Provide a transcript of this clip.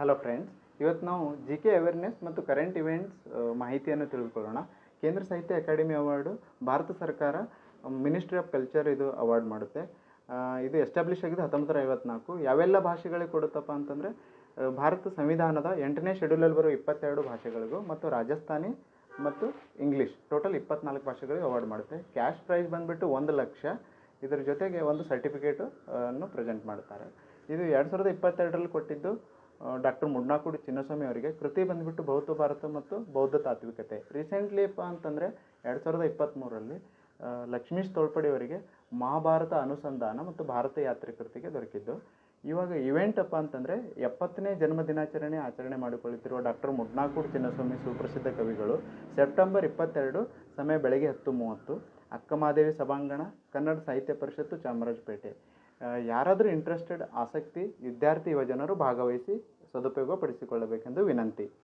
Hello friends, ಇವತ್ತು ನಾವು G K awareness ಮತ್ತು ಕರೆಂಟ್ ಇವೆಂಟ್ಸ್ ಮಾಹಿತಿಯನ್ನು ತಿಳಿದುಕೊಳ್ಳೋಣ. ಕೇಂದ್ರ ಸಾಹಿತ್ಯ ಅಕಾಡೆಮಿ ಅವಾರ್ಡು ಭಾರತ ಸರ್ಕಾರ ಮಿನಿಸ್ಟ್ರಿ ಆಫ್ ಕಲ್ಚರ್ ಇದು ಅವಾರ್ಡ್ ಮಾಡುತ್ತೆ. ಇದು ಎಸ್ಟಾಬ್ಲಿಷ್ ಆಗಿದೆ 1954. ಯಾವೆಲ್ಲ ಭಾಷೆಗಳಿಗೆ ಕೊಡುತ್ತಪ್ಪ ಅಂತಂದರೆ ಭಾರತ ಸಂವಿಧಾನದ 8ನೇ ಶೆಡ್ಯೂಲಲ್ಲಿ ಬರೋ 22 ಭಾಷೆಗಳಿಗೂ ಮತ್ತು ರಾಜಸ್ಥಾನಿ ಮತ್ತು ಇಂಗ್ಲೀಷ್ ಟೋಟಲ್ 24 ಭಾಷೆಗಳಿಗೆ ಅವಾರ್ಡ್ ಮಾಡುತ್ತೆ. ಕ್ಯಾಶ್ ಪ್ರೈಸ್ ಬಂದುಬಿಟ್ಟು 1 ಲಕ್ಷ. ಇದರ ಜೊತೆಗೆ ಒಂದು ಸರ್ಟಿಫಿಕೇಟು ಅನ್ನು ಪ್ರೆಸೆಂಟ್ ಮಾಡ್ತಾರೆ. ಇದು 2022ರಲ್ಲಿ ಕೊಟ್ಟಿದ್ದು ಡಾಕ್ಟರ್ ಮುಡ್ನಾಕುಡಿ ಚಿನ್ನಸ್ವಾಮಿ ಅವರಿಗೆ. ಕೃತಿ ಬಂದುಬಿಟ್ಟು ಬೌದ್ಧ ಭಾರತ ಮತ್ತು ಬೌದ್ಧ ತಾತ್ವಿಕತೆ. ರೀಸೆಂಟ್ಲಿಪ್ಪ ಅಂತಂದರೆ 2023ರಲ್ಲಿ ಲಕ್ಷ್ಮೀಶ್ ತೋಳ್ಪಡಿ ಅವರಿಗೆ ಮಹಾಭಾರತ ಅನುಸಂಧಾನ ಮತ್ತು ಭಾರತ ಯಾತ್ರೆ ಕೃತಿಗೆ ದೊರಕಿದ್ದು. ಇವಾಗ ಇವೆಂಟ್ ಅಪ್ಪ ಅಂತಂದರೆ 70ನೇ ಜನ್ಮ ದಿನಾಚರಣೆ ಆಚರಣೆ ಮಾಡಿಕೊಳ್ಳುತ್ತಿರುವ ಡಾಕ್ಟರ್ ಮುಡ್ನಾಕುಡಿ ಚಿನ್ನಸ್ವಾಮಿ ಸುಪ್ರಸಿದ್ಧ ಕವಿಗಳು ಸೆಪ್ಟೆಂಬರ್ 22 ಸಮಯ ಬೆಳಗ್ಗೆ 10:30 ಅಕ್ಕಮಹಾದೇವಿ ಸಭಾಂಗಣ, ಕನ್ನಡ ಸಾಹಿತ್ಯ ಪರಿಷತ್ತು, ಚಾಮರಾಜಪೇಟೆ. ಯಾರಾದರೂ ಇಂಟ್ರೆಸ್ಟೆಡ್ ಆಸಕ್ತಿ ವಿದ್ಯಾರ್ಥಿ ಯುವಜನರು ಭಾಗವಹಿಸಿ ಸದುಪಯೋಗ ಪಡಿಸಿಕೊಳ್ಳಬೇಕೆಂದು ವಿನಂತಿ.